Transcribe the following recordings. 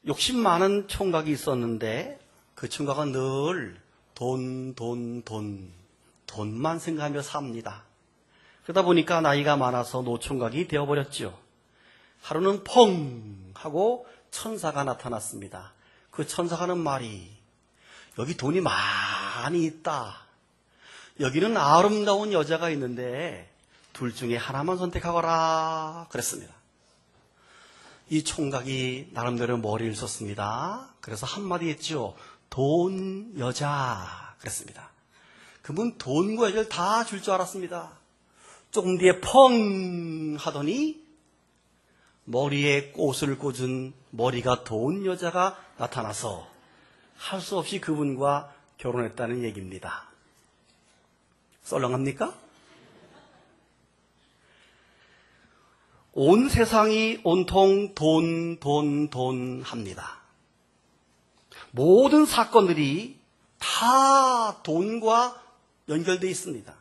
욕심 많은 총각이 있었는데 그 총각은 늘 돈만 생각하며 삽니다. 그러다 보니까 나이가 많아서 노총각이 되어버렸죠. 하루는 펑 하고 천사가 나타났습니다. 그 천사가 하는 말이, 여기 돈이 많이 있다. 여기는 아름다운 여자가 있는데 둘 중에 하나만 선택하거라 그랬습니다. 이 총각이 나름대로 머리를 썼습니다. 그래서 한마디 했죠. 돈, 여자 그랬습니다. 그분 돈과 여자를 다 줄 줄 알았습니다. 조금 뒤에 펑 하더니 머리에 꽃을 꽂은 머리가 돈 여자가 나타나서 할 수 없이 그분과 결혼했다는 얘기입니다. 썰렁합니까? 온 세상이 온통 돈 합니다. 모든 사건들이 다 돈과 연결되어 있습니다.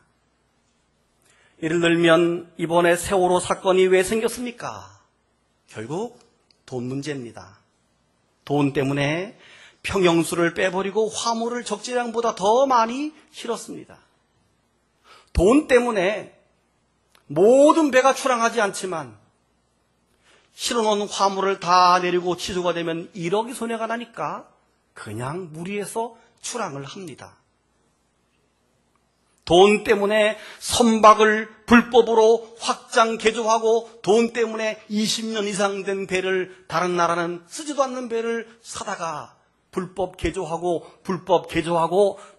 예를 들면 이번에 세월호 사건이 왜 생겼습니까? 결국 돈 문제입니다. 돈 때문에 평형수를 빼버리고 화물을 적재량보다 더 많이 실었습니다. 돈 때문에 모든 배가 출항하지 않지만 실어놓은 화물을 다 내리고 취소가 되면 1억이 손해가 나니까 그냥 무리해서 출항을 합니다. 돈 때문에 선박을 불법으로 확장 개조하고 돈 때문에 20년 이상 된 배를 다른 나라는 쓰지도 않는 배를 사다가 불법 개조하고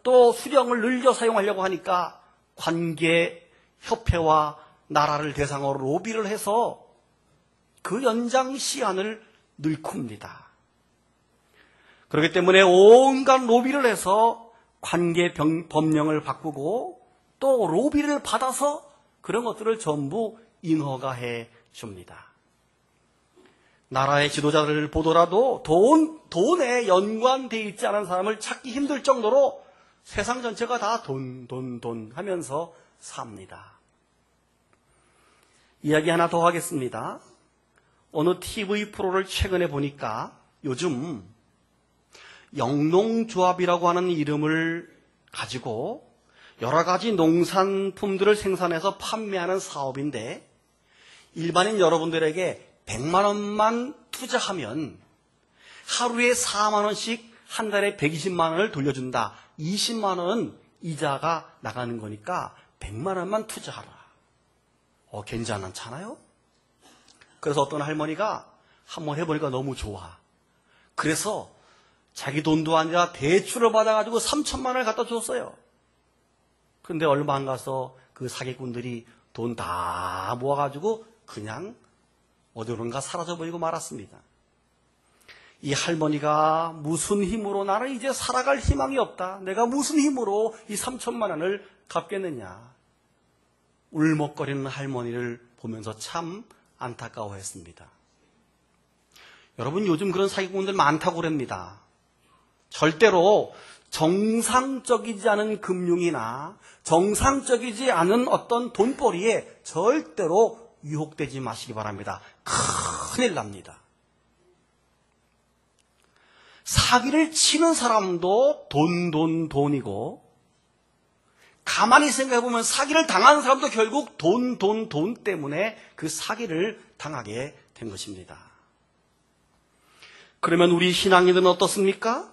또 수령을 늘려 사용하려고 하니까 관계협회와 나라를 대상으로 로비를 해서 그 연장 시한을 늘쿰니다. 그렇기 때문에 온갖 로비를 해서 관계 법령을 바꾸고 또 로비를 받아서 그런 것들을 전부 인허가해 줍니다. 나라의 지도자들을 보더라도 돈에 연관되어 있지 않은 사람을 찾기 힘들 정도로 세상 전체가 다 돈 하면서 삽니다. 이야기 하나 더 하겠습니다. 어느 TV 프로를 최근에 보니까 요즘 영농조합이라고 하는 이름을 가지고 여러 가지 농산품들을 생산해서 판매하는 사업인데 일반인 여러분들에게 100만 원만 투자하면 하루에 4만 원씩 한 달에 120만 원을 돌려준다. 20만 원은 이자가 나가는 거니까 100만 원만 투자하라. 괜찮잖아요? 그래서 어떤 할머니가 한번 해보니까 너무 좋아. 그래서 자기 돈도 아니라 대출을 받아가지고 3천만 원을 갖다 줬어요. 근데 얼마 안 가서 그 사기꾼들이 돈 다 모아가지고 그냥 어디론가 사라져버리고 말았습니다. 이 할머니가 무슨 힘으로 나는 이제 살아갈 희망이 없다. 내가 무슨 힘으로 이 3천만 원을 갚겠느냐. 울먹거리는 할머니를 보면서 참 안타까워했습니다. 여러분 요즘 그런 사기꾼들 많다고 그럽니다. 절대로 정상적이지 않은 금융이나 정상적이지 않은 어떤 돈벌이에 절대로 유혹되지 마시기 바랍니다. 큰일 납니다. 사기를 치는 사람도 돈이고 가만히 생각해보면 사기를 당하는 사람도 결국 돈 때문에 그 사기를 당하게 된 것입니다. 그러면 우리 신앙인들은 어떻습니까?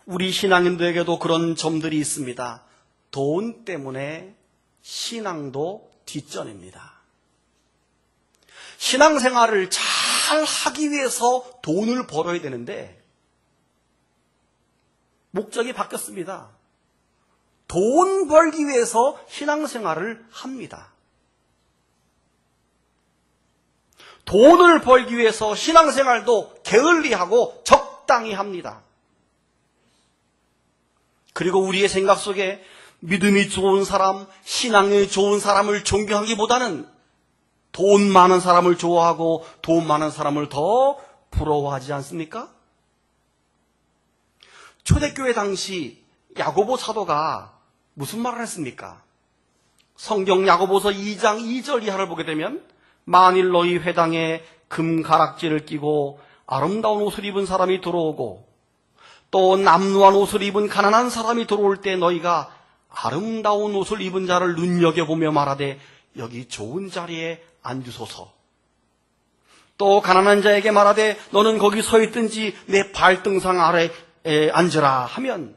우리 신앙인들에게도 그런 점들이 있습니다. 돈 때문에 신앙도 뒷전입니다. 신앙생활을 잘 하기 위해서 돈을 벌어야 되는데 목적이 바뀌었습니다. 돈 벌기 위해서 신앙생활을 합니다. 돈을 벌기 위해서 신앙생활도 게을리하고 적당히 합니다. 그리고 우리의 생각 속에 믿음이 좋은 사람, 신앙이 좋은 사람을 존경하기보다는 돈 많은 사람을 좋아하고 돈 많은 사람을 더 부러워하지 않습니까? 초대교회 당시 야고보 사도가 무슨 말을 했습니까? 성경 야고보서 2장 2절 이하를 보게 되면 만일 너희 회당에 금가락지를 끼고 아름다운 옷을 입은 사람이 들어오고 또 남루한 옷을 입은 가난한 사람이 들어올 때 너희가 아름다운 옷을 입은 자를 눈여겨보며 말하되 여기 좋은 자리에 앉으소서. 또 가난한 자에게 말하되 너는 거기 서 있든지 내 발등상 아래에 앉으라 하면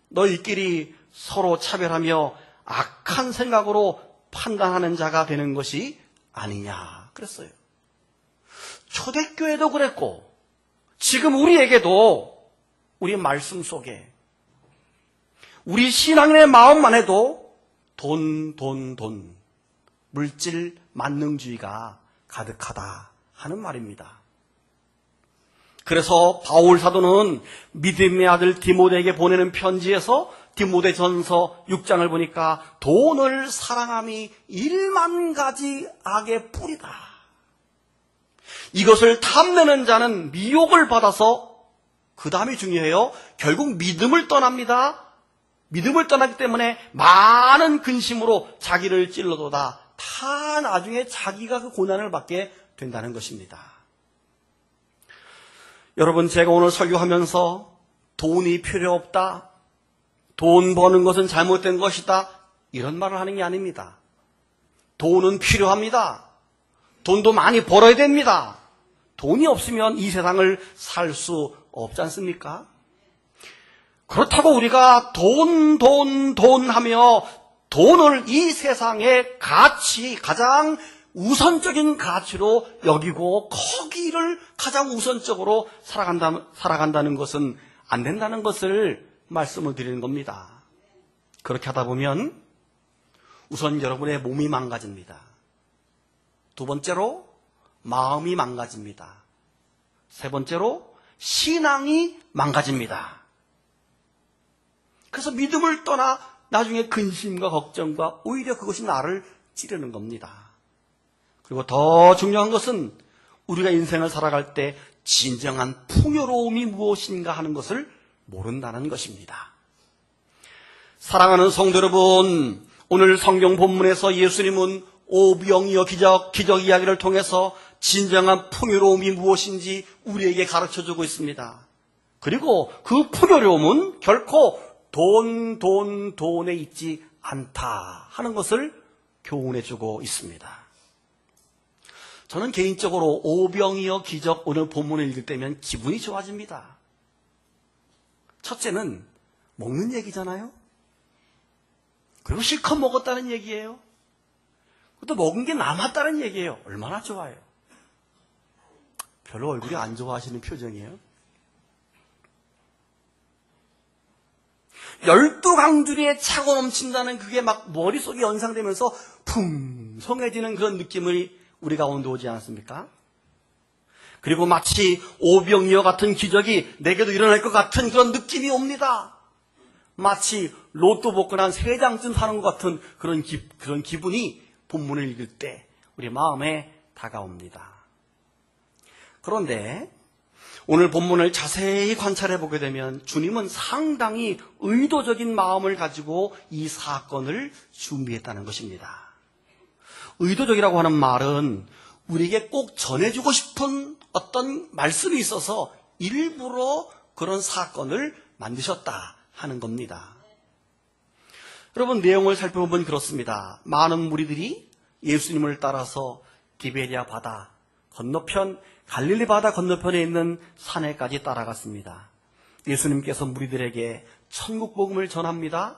너희끼리 서로 차별하며 악한 생각으로 판단하는 자가 되는 것이 아니냐 그랬어요. 초대교회도 그랬고 지금 우리에게도 우리 말씀 속에 우리 신앙인의 마음만 해도 돈, 물질 만능주의가 가득하다 하는 말입니다. 그래서 바울 사도는 믿음의 아들 디모데에게 보내는 편지에서 디모데전서 6장을 보니까 돈을 사랑함이 1만 가지 악의 뿌리다. 이것을 탐내는 자는 미혹을 받아서 그 다음이 중요해요. 결국 믿음을 떠납니다. 믿음을 떠나기 때문에 많은 근심으로 자기를 찔러도다. 다 나중에 자기가 그 고난을 받게 된다는 것입니다. 여러분, 제가 오늘 설교하면서 돈이 필요 없다, 돈 버는 것은 잘못된 것이다, 이런 말을 하는 게 아닙니다. 돈은 필요합니다. 돈도 많이 벌어야 됩니다. 돈이 없으면 이 세상을 살 수 없지 않습니까? 그렇다고 우리가 돈 하며 돈을 이 세상의 가치, 가장 우선적인 가치로 여기고 거기를 가장 우선적으로 살아간다는 것은 안 된다는 것을 말씀을 드리는 겁니다. 그렇게 하다 보면 우선 여러분의 몸이 망가집니다. 두 번째로 마음이 망가집니다. 세 번째로 신앙이 망가집니다. 그래서 믿음을 떠나 나중에 근심과 걱정과 오히려 그것이 나를 찌르는 겁니다. 그리고 더 중요한 것은 우리가 인생을 살아갈 때 진정한 풍요로움이 무엇인가 하는 것을 모른다는 것입니다. 사랑하는 성도 여러분, 오늘 성경 본문에서 예수님은 오병이어 기적 이야기를 통해서 진정한 풍요로움이 무엇인지 우리에게 가르쳐주고 있습니다. 그리고 그 풍요로움은 결코 돈에 있지 않다 하는 것을 교훈해주고 있습니다. 저는 개인적으로 오병이어 기적 오늘 본문을 읽을 때면 기분이 좋아집니다. 첫째는 먹는 얘기잖아요. 그리고 실컷 먹었다는 얘기예요. 또 먹은 게 남았다는 얘기예요. 얼마나 좋아요. 별로 얼굴이 안 좋아하시는 표정이에요. 12강줄에 차고 넘친다는 그게 막 머릿속에 연상되면서 풍성해지는 그런 느낌이 우리 가운데 오지 않습니까? 그리고 마치 오병이어 같은 기적이 내게도 일어날 것 같은 그런 느낌이 옵니다. 마치 로또 복권 한 3장쯤 사는 것 같은 그런 기분이 본문을 읽을 때 우리 마음에 다가옵니다. 그런데 오늘 본문을 자세히 관찰해 보게 되면 주님은 상당히 의도적인 마음을 가지고 이 사건을 준비했다는 것입니다. 의도적이라고 하는 말은 우리에게 꼭 전해주고 싶은 어떤 말씀이 있어서 일부러 그런 사건을 만드셨다 하는 겁니다. 여러분, 내용을 살펴보면 그렇습니다. 많은 무리들이 예수님을 따라서 디베리아 바다 건너편, 갈릴리 바다 건너편에 있는 산에까지 따라갔습니다. 예수님께서 무리들에게 천국 복음을 전합니다.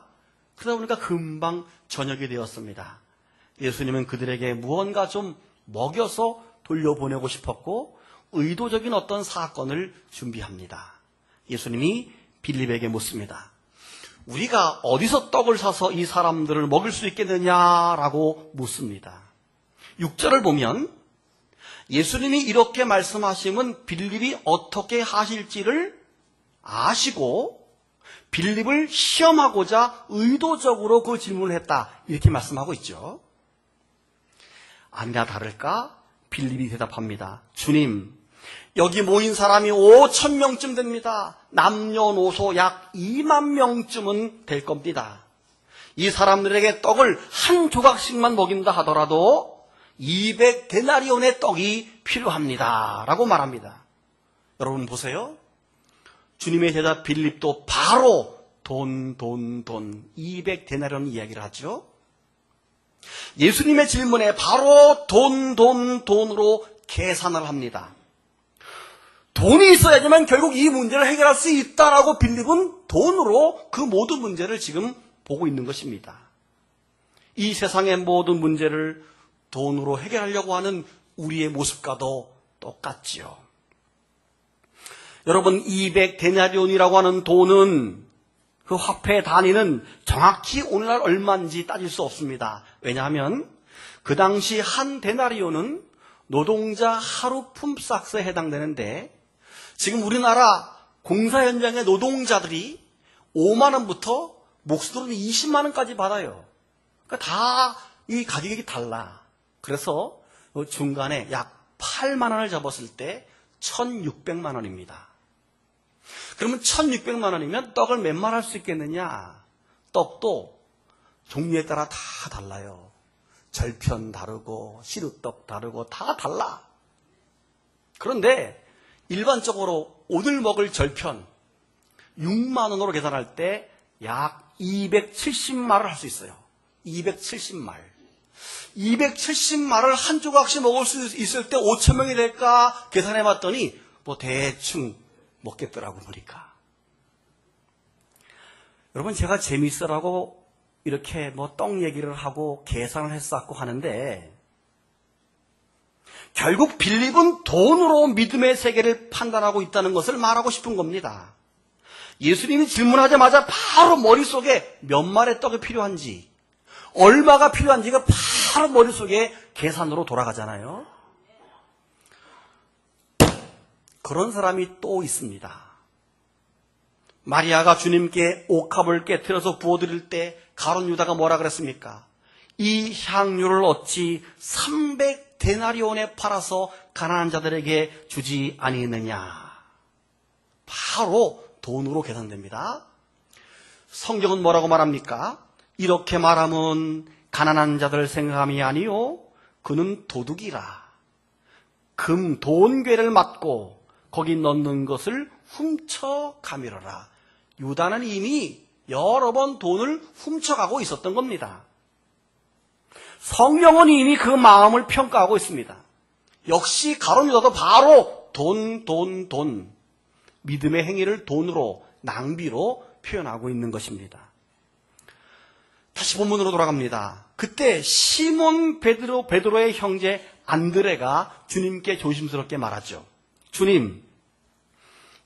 그러다 보니까 금방 저녁이 되었습니다. 예수님은 그들에게 무언가 좀 먹여서 돌려보내고 싶었고 의도적인 어떤 사건을 준비합니다. 예수님이 빌립에게 묻습니다. 우리가 어디서 떡을 사서 이 사람들을 먹일 수 있겠느냐라고 묻습니다. 6절을 보면 예수님이 이렇게 말씀하시면 빌립이 어떻게 하실지를 아시고 빌립을 시험하고자 의도적으로 그 질문을 했다, 이렇게 말씀하고 있죠. 아니나 다를까 빌립이 대답합니다. 주님, 여기 모인 사람이 5,000명쯤 됩니다. 남녀노소 약 2만 명쯤은 될 겁니다. 이 사람들에게 떡을 한 조각씩만 먹인다 하더라도 200데나리온의 떡이 필요합니다 라고 말합니다. 여러분 보세요. 주님의 제자 빌립도 바로 돈 200데나리온 이야기를 하죠. 예수님의 질문에 바로 돈으로 계산을 합니다. 돈이 있어야지만 결국 이 문제를 해결할 수 있다라고 빌립은 돈으로 그 모든 문제를 지금 보고 있는 것입니다. 이 세상의 모든 문제를 돈으로 해결하려고 하는 우리의 모습과도 똑같지요. 여러분, 200데나리온이라고 하는 돈은, 그 화폐 단위는 정확히 오늘날 얼마인지 따질 수 없습니다. 왜냐하면 그 당시 한 데나리온은 노동자 하루 품삯에 해당되는데, 지금 우리나라 공사 현장의 노동자들이 5만 원부터 목수들은 20만 원까지 받아요. 그러니까 다 이 가격이 달라. 그래서 중간에 약 8만 원을 접었을 때 1,600만 원입니다. 그러면 1,600만 원이면 떡을 몇 말 할 수 있겠느냐? 떡도 종류에 따라 다 달라요. 절편 다르고 시루떡 다르고 다 달라. 그런데 일반적으로 오늘 먹을 절편 6만 원으로 계산할 때 약 270말을 할 수 있어요. 270말. 270말을 한 조각씩 먹을 수 있을 때 5천 명이 될까 계산해 봤더니 뭐 대충 먹겠더라고 보니까. 여러분, 제가 재밌으라고 이렇게 뭐 떡 얘기를 하고 계산을 했었고 하는데, 결국 빌립은 돈으로 믿음의 세계를 판단하고 있다는 것을 말하고 싶은 겁니다. 예수님이 질문하자마자 바로 머릿속에 몇 마리의 떡이 필요한지, 얼마가 필요한지가 바로 머릿속에 계산으로 돌아가잖아요. 그런 사람이 또 있습니다. 마리아가 주님께 옥합을 깨트려서 부어드릴 때 가룟 유다가 뭐라 그랬습니까? 이 향유를 어찌 300데나리온에 팔아서 가난한 자들에게 주지 아니했느냐. 바로 돈으로 계산됩니다. 성경은 뭐라고 말합니까? 이렇게 말하면 가난한 자들 생각함이 아니요 그는 도둑이라. 금 돈괴를 맞고 거기 넣는 것을 훔쳐가미러라. 유다는 이미 여러 번 돈을 훔쳐가고 있었던 겁니다. 성경은 이미 그 마음을 평가하고 있습니다. 역시 가룟 유다도 바로 돈. 믿음의 행위를 돈으로, 낭비로 표현하고 있는 것입니다. 다시 본문으로 돌아갑니다. 그때 시몬 베드로의 형제 안드레가 주님께 조심스럽게 말하죠. 주님,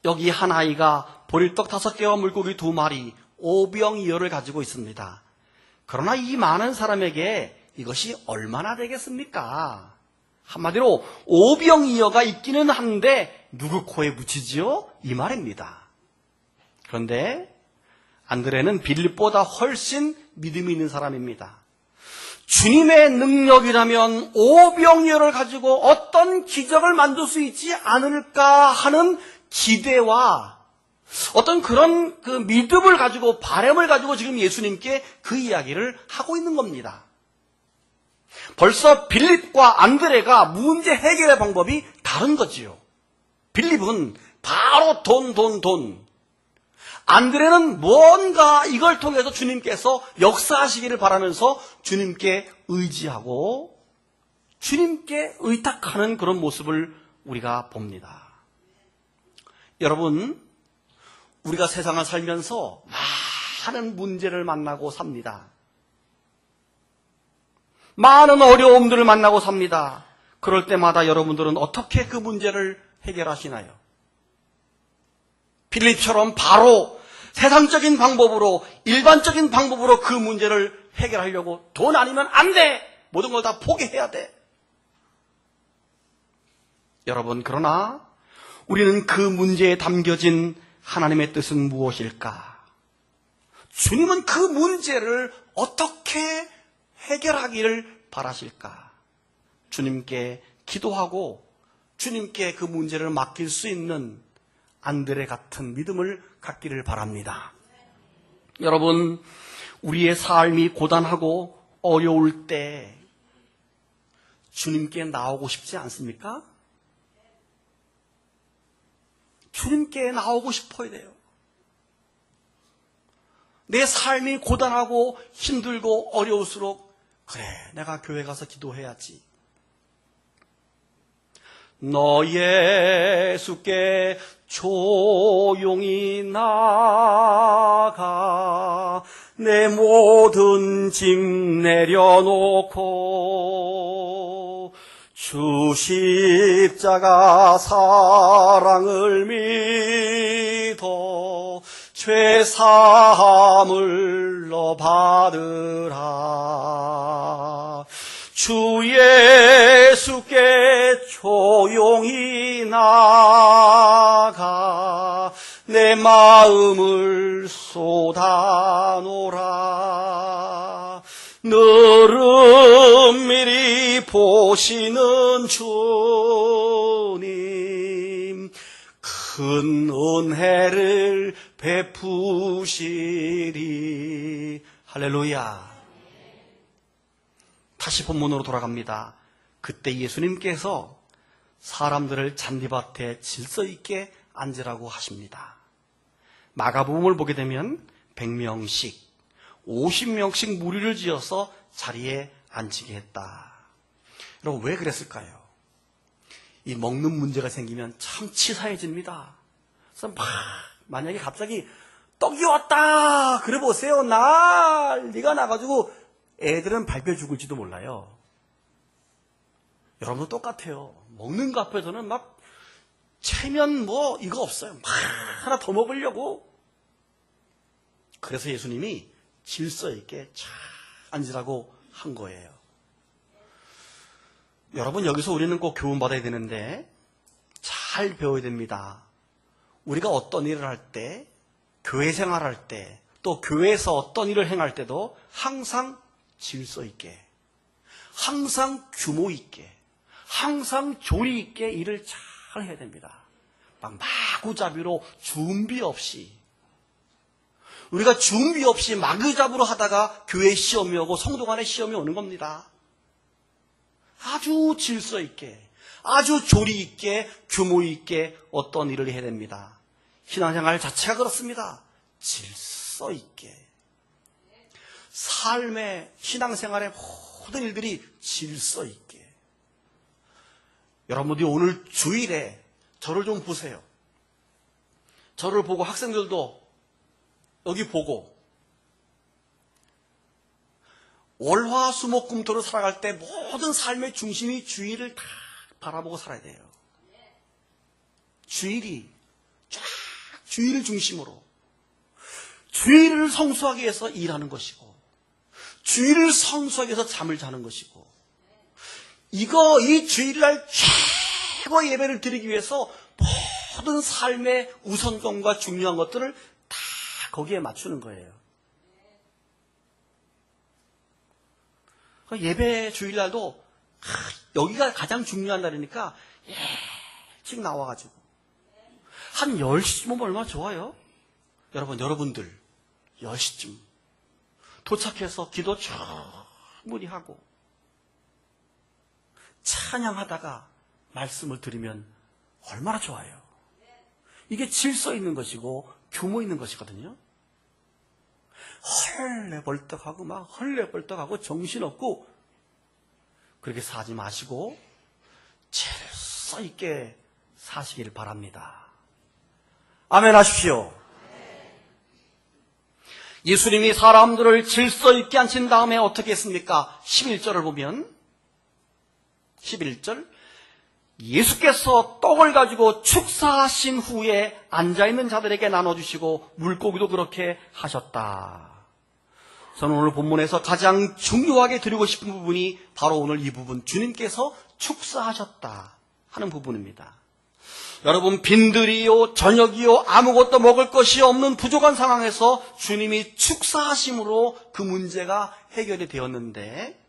여기 한 아이가 보리떡 5개와 물고기 2마리, 5병이어를 가지고 있습니다. 그러나 이 많은 사람에게 이것이 얼마나 되겠습니까? 한마디로 5병이어가 있기는 한데 누구 코에 묻히지요? 이 말입니다. 그런데 안드레는 빌립보다 훨씬 믿음이 있는 사람입니다. 주님의 능력이라면 5병이어를 가지고 어떤 기적을 만들 수 있지 않을까 하는 기대와 어떤 그런 그 믿음을 가지고, 바람을 가지고 지금 예수님께 그 이야기를 하고 있는 겁니다. 벌써 빌립과 안드레가 문제 해결의 방법이 다른 거지요. 빌립은 바로 돈. 안드레는 뭔가 이걸 통해서 주님께서 역사하시기를 바라면서 주님께 의지하고 주님께 의탁하는 그런 모습을 우리가 봅니다. 여러분, 우리가 세상을 살면서 많은 문제를 만나고 삽니다. 많은 어려움들을 만나고 삽니다. 그럴 때마다 여러분들은 어떻게 그 문제를 해결하시나요? 빌립처럼 바로 세상적인 방법으로, 일반적인 방법으로 그 문제를 해결하려고 돈 아니면 안 돼! 모든 걸 다 포기해야 돼. 여러분, 그러나 우리는 그 문제에 담겨진 하나님의 뜻은 무엇일까? 주님은 그 문제를 어떻게 해결하기를 바라실까? 주님께 기도하고 주님께 그 문제를 맡길 수 있는 안드레 같은 믿음을 갖기를 바랍니다. 여러분, 우리의 삶이 고단하고 어려울 때 주님께 나오고 싶지 않습니까? 주님께 나오고 싶어야 돼요. 내 삶이 고단하고 힘들고 어려울수록 그래, 내가 교회 가서 기도해야지. 너 예수께 조용히 나가 내 모든 짐 내려놓고 주 십자가 사랑을 믿어 죄 사함을 너 받으라. 주 예수께 조용히 나가 내 마음을 쏟아놓으라. 너를 미리 보시는 주님 큰 은혜를 베푸시리. 할렐루야. 다시 본문으로 돌아갑니다. 그때 예수님께서 사람들을 잔디밭에 질서 있게 앉으라고 하십니다. 마가복음을 보게 되면 100명씩 50명씩 무리를 지어서 자리에 앉히게 했다. 여러분, 왜 그랬을까요? 이 먹는 문제가 생기면 참 치사해집니다. 그래서 만약에 갑자기 떡이 왔다 그래 보세요. 난리가 나가지고 애들은 밟혀 죽을지도 몰라요. 여러분도 똑같아요. 먹는 거 앞에서는 막 체면 이거 없어요. 막 하나 더 먹으려고. 그래서 예수님이 질서 있게 잘 앉으라고 한 거예요. 여러분, 여기서 우리는 꼭 교훈받아야 되는데 잘 배워야 됩니다. 우리가 어떤 일을 할 때, 교회 생활할 때, 또 교회에서 어떤 일을 행할 때도 항상 질서 있게, 항상 규모 있게, 항상 조리 있게 일을 잘 해야 됩니다. 막 마구잡이로 준비 없이. 우리가 준비 없이 마구잡이로 하다가 교회 시험이 오고 성도 간에 시험이 오는 겁니다. 아주 질서 있게, 아주 조리 있게, 규모 있게 어떤 일을 해야 됩니다. 신앙생활 자체가 그렇습니다. 질서 있게. 삶의, 신앙생활의 모든 일들이 질서 있게. 여러분들이 오늘 주일에 저를 좀 보세요. 저를 보고 학생들도 여기 보고 월화수목금토를 살아갈 때 모든 삶의 중심이 주일을 다 바라보고 살아야 돼요. 주일이 쫙 주일을 중심으로 주일을 성수하기 위해서 일하는 것이고 주일을 성수하기 위해서 잠을 자는 것이고 이 주일날 최고의 예배를 드리기 위해서 모든 삶의 우선권과 중요한 것들을 다 거기에 맞추는 거예요. 예배 주일날도 여기가 가장 중요한 날이니까 일찍 나와가지고 한 10시쯤 오면 얼마나 좋아요? 여러분들 10시쯤 도착해서 기도 충분히 하고 찬양하다가 말씀을 들으면 얼마나 좋아요. 이게 질서 있는 것이고 규모 있는 것이거든요. 헐레벌떡하고 막 헐레벌떡하고 정신없고 그렇게 사지 마시고 질서 있게 사시길 바랍니다. 아멘 하십시오. 예수님이 사람들을 질서 있게 앉힌 다음에 어떻게 했습니까? 11절을 보면 11절 예수께서 떡을 가지고 축사하신 후에 앉아있는 자들에게 나눠주시고 물고기도 그렇게 하셨다. 저는 오늘 본문에서 가장 중요하게 드리고 싶은 부분이 바로 오늘 이 부분, 주님께서 축사하셨다 하는 부분입니다. 여러분, 빈들이요 저녁이요 아무것도 먹을 것이 없는 부족한 상황에서 주님이 축사하심으로 그 문제가 해결이 되었는데,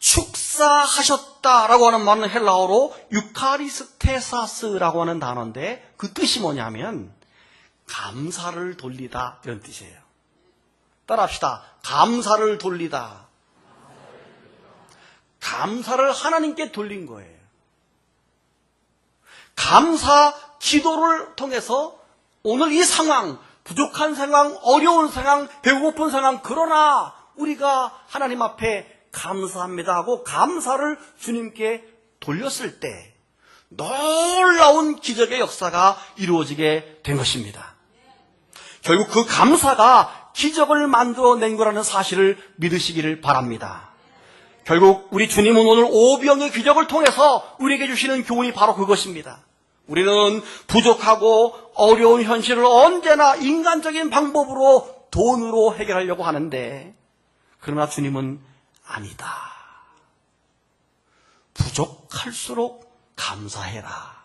축사하셨다라고 하는 말은 헬라어로 유카리스테사스라고 하는 단어인데 그 뜻이 뭐냐면 감사를 돌리다 이런 뜻이에요. 따라합시다. 감사를 돌리다. 감사를 하나님께 돌린 거예요. 감사 기도를 통해서 오늘 이 상황, 부족한 상황, 어려운 상황, 배고픈 상황, 그러나 우리가 하나님 앞에 감사합니다 하고 감사를 주님께 돌렸을 때 놀라운 기적의 역사가 이루어지게 된 것입니다. 결국 그 감사가 기적을 만들어낸 거라는 사실을 믿으시기를 바랍니다. 결국 우리 주님은 오늘 오병의 기적을 통해서 우리에게 주시는 교훈이 바로 그것입니다. 우리는 부족하고 어려운 현실을 언제나 인간적인 방법으로 돈으로 해결하려고 하는데, 그러나 주님은 아니다. 부족할수록 감사해라.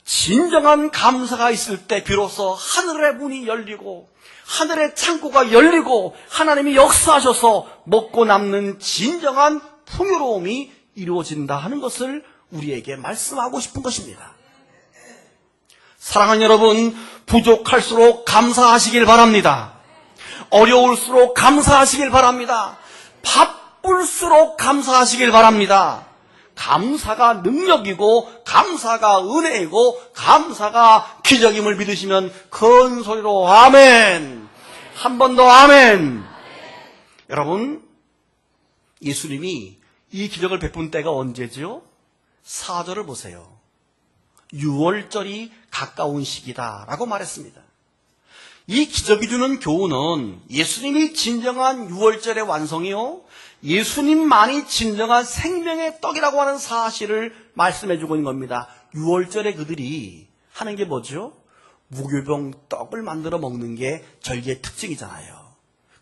진정한 감사가 있을 때 비로소 하늘의 문이 열리고 하늘의 창고가 열리고 하나님이 역사하셔서 먹고 남는 진정한 풍요로움이 이루어진다 하는 것을 우리에게 말씀하고 싶은 것입니다. 사랑하는 여러분, 부족할수록 감사하시길 바랍니다. 어려울수록 감사하시길 바랍니다. 바쁠수록 감사하시길 바랍니다. 감사가 능력이고 감사가 은혜이고 감사가 기적임을 믿으시면 큰 소리로 아멘. 한 번 더 아멘. 여러분, 예수님이 이 기적을 베푼 때가 언제죠? 4절을 보세요. 6월절이 가까운 시기다라고 말했습니다. 이 기적이 주는 교훈은 예수님이 진정한 6월절의 완성이요, 예수님만이 진정한 생명의 떡이라고 하는 사실을 말씀해주고 있는 겁니다. 6월절에 그들이 하는 게 뭐죠? 무교병 떡을 만들어 먹는 게 절기의 특징이잖아요.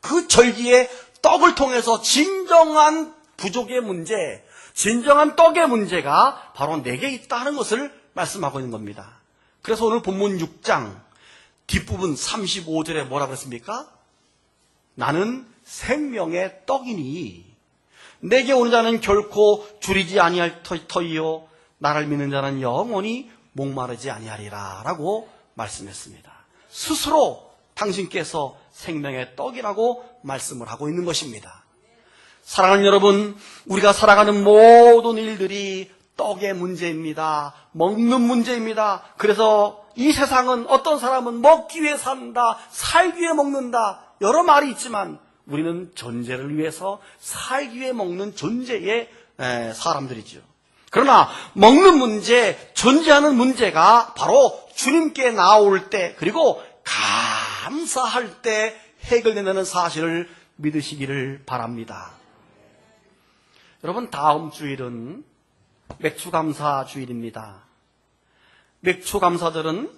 그 절기의 떡을 통해서 진정한 부족의 문제, 진정한 떡의 문제가 바로 내게 있다 하는 것을 말씀하고 있는 겁니다. 그래서 오늘 본문 6장 뒷부분 35절에 뭐라 그랬습니까? 나는 생명의 떡이니 내게 오는 자는 결코 줄이지 아니할 터이요 나를 믿는 자는 영원히 목마르지 아니하리라 라고 말씀했습니다. 스스로 당신께서 생명의 떡이라고 말씀을 하고 있는 것입니다. 사랑하는 여러분, 우리가 살아가는 모든 일들이 떡의 문제입니다. 먹는 문제입니다. 그래서 이 세상은 어떤 사람은 먹기 위해 산다, 살기 위해 먹는다, 여러 말이 있지만 우리는 존재를 위해서 살기 위해 먹는 존재의 사람들이죠. 그러나 먹는 문제, 존재하는 문제가 바로 주님께 나올 때, 그리고 감사할 때 해결된다는 사실을 믿으시기를 바랍니다. 여러분, 다음 주일은 맥추감사 주일입니다. 맥추감사절은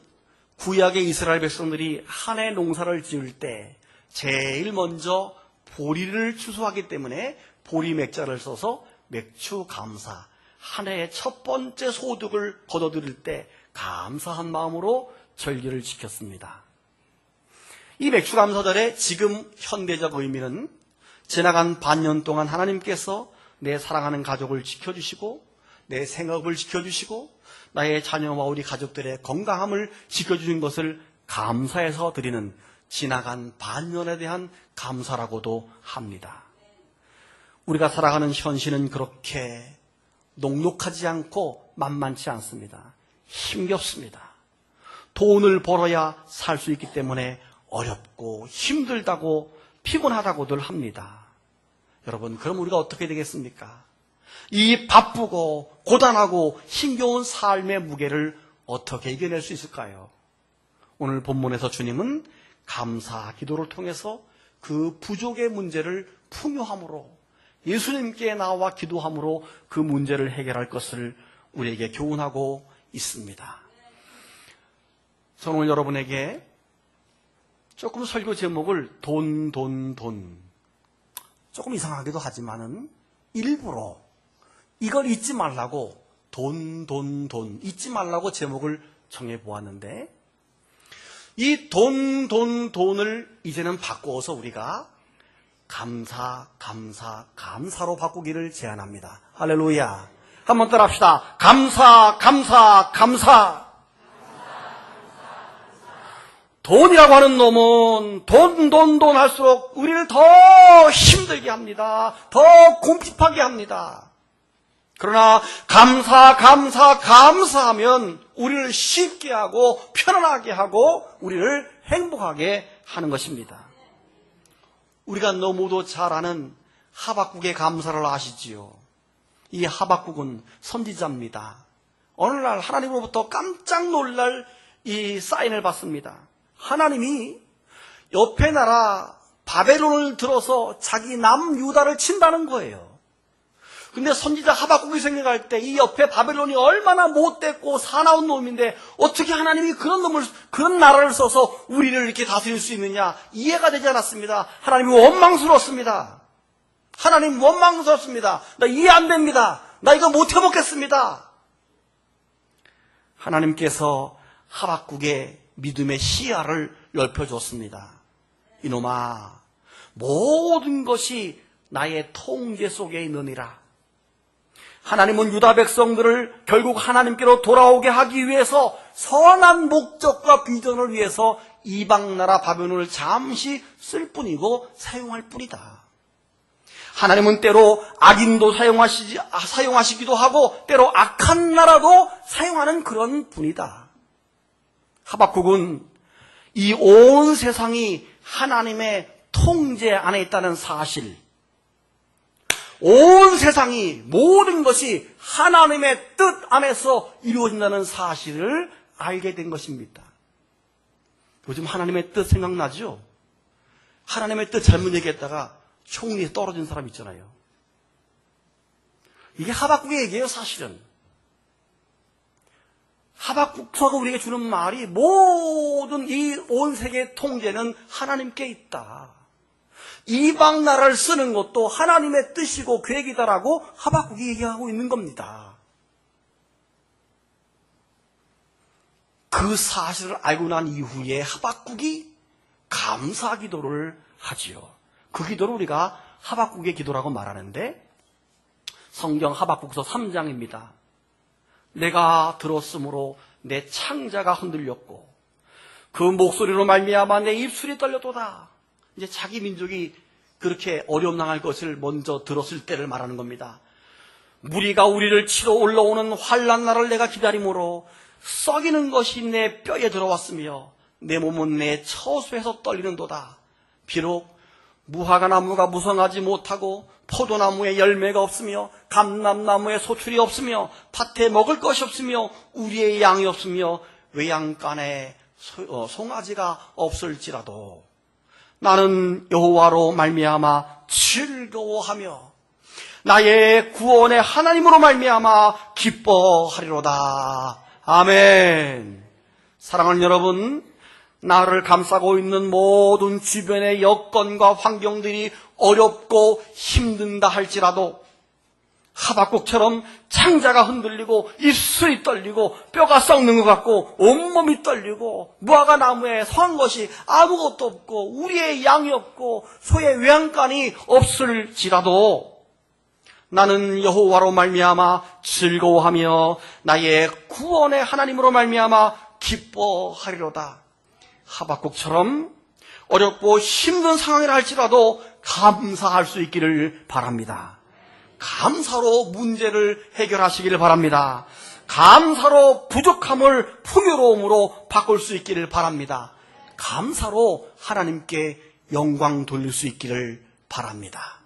구약의 이스라엘 백성들이 한 해 농사를 지을 때 제일 먼저 보리를 추수하기 때문에 보리 맥자를 써서 맥추감사, 한 해의 첫 번째 소득을 거둬들일 때 감사한 마음으로 절기를 지켰습니다. 이 맥추감사절의 지금 현대적 의미는 지나간 반년 동안 하나님께서 내 사랑하는 가족을 지켜주시고 내 생업을 지켜주시고 나의 자녀와 우리 가족들의 건강함을 지켜주신 것을 감사해서 드리는 지나간 반년에 대한 감사라고도 합니다. 우리가 살아가는 현실은 그렇게 녹록하지 않고 만만치 않습니다. 힘겹습니다. 돈을 벌어야 살 수 있기 때문에 어렵고 힘들다고 피곤하다고들 합니다. 여러분, 그럼 우리가 어떻게 되겠습니까? 이 바쁘고 고단하고 힘겨운 삶의 무게를 어떻게 이겨낼 수 있을까요? 오늘 본문에서 주님은 감사 기도를 통해서 그 부족의 문제를 풍요함으로 예수님께 나와 기도함으로 그 문제를 해결할 것을 우리에게 교훈하고 있습니다. 저는 오늘 여러분에게 조금 설교 제목을 돈 조금 이상하기도 하지만은 일부러 이걸 잊지 말라고 돈 잊지 말라고 제목을 정해보았는데, 이 돈을 이제는 바꾸어서 우리가 감사로 바꾸기를 제안합니다. 할렐루야. 한번 따라합시다. 감사. 돈이라고 하는 놈은 돈 할수록 우리를 더 힘들게 합니다. 더 궁핍하게 합니다. 그러나 감사하면 우리를 쉽게 하고 편안하게 하고 우리를 행복하게 하는 것입니다. 우리가 너무도 잘 아는 하박국의 감사를 아시지요? 이 하박국은 선지자입니다. 어느 날 하나님으로부터 깜짝 놀랄 이 사인을 받습니다. 하나님이 옆에 나라 바벨론을 들어서 자기 남유다를 친다는 거예요. 근데 선지자 하박국이 생각할 때 이 옆에 바벨론이 얼마나 못됐고 사나운 놈인데 어떻게 하나님이 그런 나라를 써서 우리를 이렇게 다스릴 수 있느냐 이해가 되지 않았습니다. 하나님이 원망스러웠습니다. 하나님 원망스럽습니다. 나 이해 안 됩니다. 나 이거 못 해먹겠습니다. 하나님께서 하박국의 믿음의 시야를 넓혀줬습니다. 이놈아, 모든 것이 나의 통제 속에 있느니라. 하나님은 유다 백성들을 결국 하나님께로 돌아오게 하기 위해서 선한 목적과 비전을 위해서 이방 나라 바벨론을 잠시 쓸 뿐이고 사용할 뿐이다. 하나님은 때로 악인도 사용하시기도 하고 때로 악한 나라도 사용하는 그런 분이다. 하박국은 이 온 세상이 하나님의 통제 안에 있다는 사실, 온 세상이 모든 것이 하나님의 뜻 안에서 이루어진다는 사실을 알게 된 것입니다. 요즘 하나님의 뜻 생각나죠? 하나님의 뜻 잘못 얘기했다가 총리에 떨어진 사람 있잖아요. 이게 하박국의 얘기예요, 사실은. 하박국서가 우리에게 주는 말이 모든 이 온 세계의 통제는 하나님께 있다. 이방 나라를 쓰는 것도 하나님의 뜻이고 계획이다라고 하박국이 얘기하고 있는 겁니다. 그 사실을 알고 난 이후에 하박국이 감사 기도를 하지요. 그 기도를 우리가 하박국의 기도라고 말하는데 성경 하박국서 3장입니다. 내가 들었으므로 내 창자가 흔들렸고 그 목소리로 말미암아 내 입술이 떨렸도다. 이제 자기 민족이 그렇게 어려움 당할 것을 먼저 들었을 때를 말하는 겁니다. 무리가 우리를 치러 올라오는 환난 날을 내가 기다림으로 썩이는 것이 내 뼈에 들어왔으며 내 몸은 내 처수에서 떨리는도다. 비록 무화과 나무가 무성하지 못하고 포도나무에 열매가 없으며 감람나무에 소출이 없으며 밭에 먹을 것이 없으며 우리의 양이 없으며 외양간에 송아지가 없을지라도 나는 여호와로 말미암아 즐거워하며 나의 구원의 하나님으로 말미암아 기뻐하리로다. 아멘. 사랑하는 여러분, 나를 감싸고 있는 모든 주변의 여건과 환경들이 어렵고 힘든다 할지라도 하박국처럼 창자가 흔들리고 입술이 떨리고 뼈가 썩는 것 같고 온몸이 떨리고 무화과 나무에 성한 것이 아무것도 없고 우리의 양이 없고 소의 외양간이 없을지라도 나는 여호와로 말미암아 즐거워하며 나의 구원의 하나님으로 말미암아 기뻐하리로다. 하박국처럼 어렵고 힘든 상황이라 할지라도 감사할 수 있기를 바랍니다. 감사로 문제를 해결하시기를 바랍니다. 감사로 부족함을 풍요로움으로 바꿀 수 있기를 바랍니다. 감사로 하나님께 영광 돌릴 수 있기를 바랍니다.